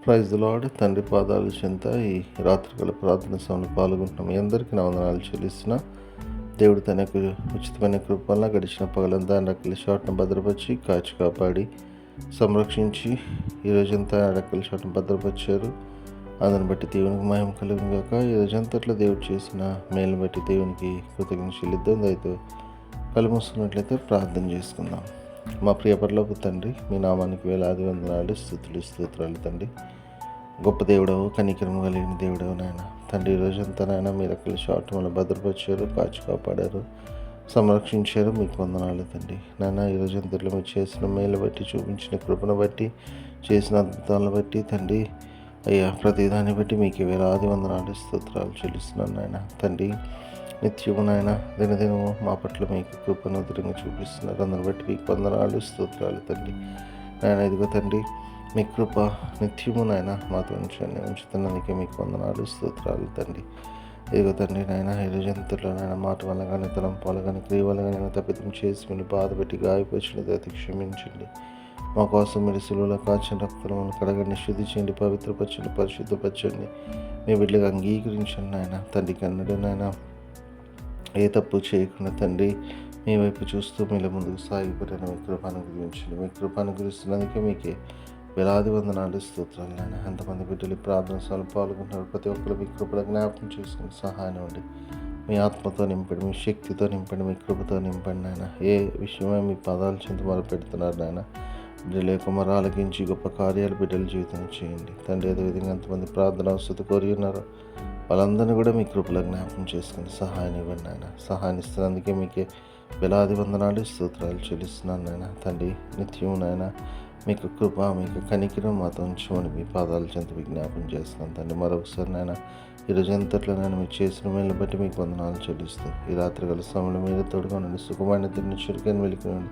Praise the lord. తండ్రి పాదాల చెంత ఈ రాత్రికాల ప్రార్థన సమయంలో పాల్గొంటున్నాం. మీ అందరికీ నా వందనాలు చెల్లిస్తున్నా. దేవుడు తన యొక్క ఉచితమైన కృపల్ల గడిచిన పగలంతా రెక్కల చాటును భద్రపరిచి కాచి కాపాడి సంరక్షించి ఈరోజంతా రెక్కల చాటును భద్రపరిచారు. అందుని బట్టి దేవునికి మహిమ కలుగును గాక. ఈరోజంతట్లో దేవుడు చేసిన మేలును బట్టి దేవునికి కృతజ్ఞత చెల్లిద్దాం. దయతో కళ్ళు మూసుకున్నట్లయితే ప్రార్థన చేసుకుందాం. మా ప్రియ పరలోక తండ్రి, మీ నామానికి వేలాది వందనాలు, స్తోత్రాలు తండ్రి. గొప్ప దేవుడవు, కనికరం కలిగిన దేవుడవు నాయన తండ్రి. ఈరోజంతా నాయన మీరు అక్కడ షార్ట్ వల్ల భద్రపరిచారు, కాచి కాపాడారు, సంరక్షించారు. మీకు వందనాలు తండ్రి. నాయన ఈరోజంతట్లో మీరు చేసిన మేలు బట్టి, చూపించిన కృపను బట్టి, చేసిన అద్భుతాలను బట్టి తండ్రి అయ్యా, ప్రతిదాన్ని బట్టి మీకు వేలాది వందనాలు, స్తోత్రాలు చెల్లిస్తున్నాను నాయన తండ్రి. నిత్యము నాయన దినదినము మా పట్ల మీకు కృపను తిరిగి చూపిస్తున్నారు. అందుని బట్టి మీకు వందనాలు, స్తోత్రాలు తండ్రి. నాయన ఇదిగో తండ్రి, మీ కృప నిత్యము నాయన మాతో ఉంచుతున్నందుకే మీకు వందనాలు, స్తోత్రాలు తండ్రి. ఇదిగో తండ్రి నాయన ఈరోజంతలో నాయన మాట వల్ల కానీ, తలంపాలు కానీ, క్రియ వల్ల కానీ తప్పిదం చేసి మీరు బాధ పెట్టి గాయపరిచిన దయతో క్షమించండి. మా కోసం మీరు సులువులో కాచిన రక్తములను కడగండి, శుద్ధి చేయండి, పవిత్రపరచండి, పరిశుద్ధపరచండి. మీ బిడ్డగా అంగీకరించండి నాయన తండ్రి. కన్నడ నాయన ఏ తప్పు చేయకుండా తండ్రి మీ వైపు చూస్తూ మీలో ముందుకు సాగిపోయిన మీ కృపను గురించండి. మీ కృపను గురిస్తున్నందుకే మీకే వేలాది వందనాలు, స్తోత్రాలు నాయన. ఎంతమంది బిడ్డలు ప్రార్థన సభలో పాల్గొంటున్నారు, ప్రతి ఒక్కరు మీ కృపలో జ్ఞాపకం చేసుకుని సహాయం ఇవ్వండి. మీ ఆత్మతో నింపండి, మీ శక్తితో నింపండి, మీ కృపతో నింపండి నాయన. ఏ విషయమే మీ పాదాలు చెంత మొదలు పెడుతున్నారు నాయన. బిడ్డల యొక్క మొర ఆలకించి గొప్ప కార్యాలు బిడ్డల జీవితం చేయండి తండ్రి. అదేవిధంగా ఎంతమంది ప్రార్థన అవసరం కోరి ఉన్నారో వాళ్ళందరినీ కూడా మీ కృపలో జ్ఞాపకం చేసుకుని సహాయం ఇవ్వండి నాయన. సహాయం ఇస్తున్నందుకే మీకే వేలాది వందనాలు, స్తోత్రాలు చెల్లిస్తున్నాను నాయన తండ్రి. నిత్యం నాయన మీకు కృప, మీకు కనికిరం మాతో ఉంచమని మీ పాదాల చెంత విజ్ఞాపం చేస్తున్నాను తండ్రి. మరొకసారి నాయన ఈరోజు ఎంతట్లో నేను మీరు చేసిన మేలు బట్టి మీకు వందనాలు చెల్లిస్తూ ఈ రాత్రి గల సమయంలో మీరు తోడుగా ఉండండి. సుఖమైన తిరిగి చురుకైన వెలికినండి.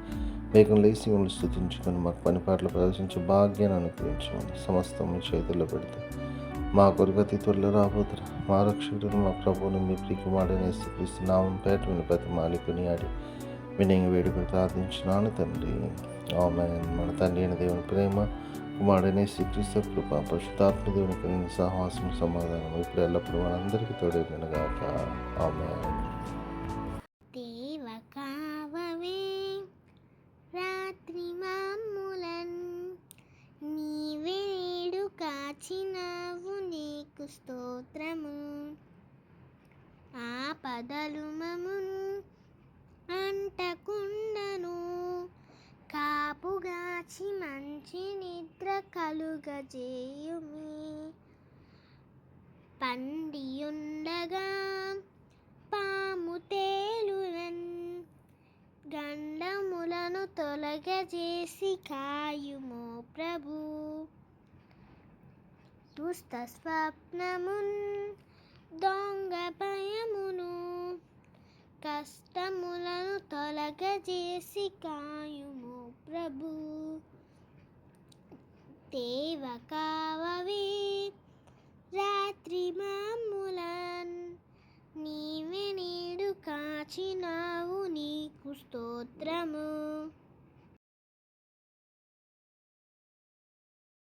వేగం లేచి మిమ్మల్ని స్తుతించుకొని మాకు పని పాటలు ప్రదర్శించే భాగ్యాన్ని అనుగ్రహించమని సమస్తం మీ చేతుల్లో పెడితే మా కొరకు అతి త్వరలో రాబోతున్నా మా రక్షకుడు మా ప్రభువుని మీ ప్రియకుమారుడైన యేసుక్రీస్తు నామం పేట ప్రతి మాలికుని ఆడి వినయంగా వేడుకలు ప్రార్థించినాను తండ్రి. ఆమేన్. మన తండ్రి అయిన దేవుని ప్రేమ, కుమారుడైన యేసుక్రీస్తు కృప, పరిశుద్ధాత్మ దేవుని సహవాసం, సమాధానం ఇప్పుడు ఎల్లప్పుడూ మనందరికీ తోడైన గాక. ఆమేన్. కాచినావు నీకు స్తోత్రము. ఆపదలు మమును అంటకుండను, కాపుగాచి మంచి నిద్ర కలుగజేయుమి. పండియుండగా పాము తేలునన్, గండములను తొలగజేసి కాయుమో ప్రభు. దుష్ట స్వప్నమున్, దొంగ భయమును, కష్టములను తొలగజేసి కాయుము ప్రభు. దేవ కావవే రాత్రి మమ్ములన్, నీవే నేడు కాచినావు నీకు స్తోత్రము.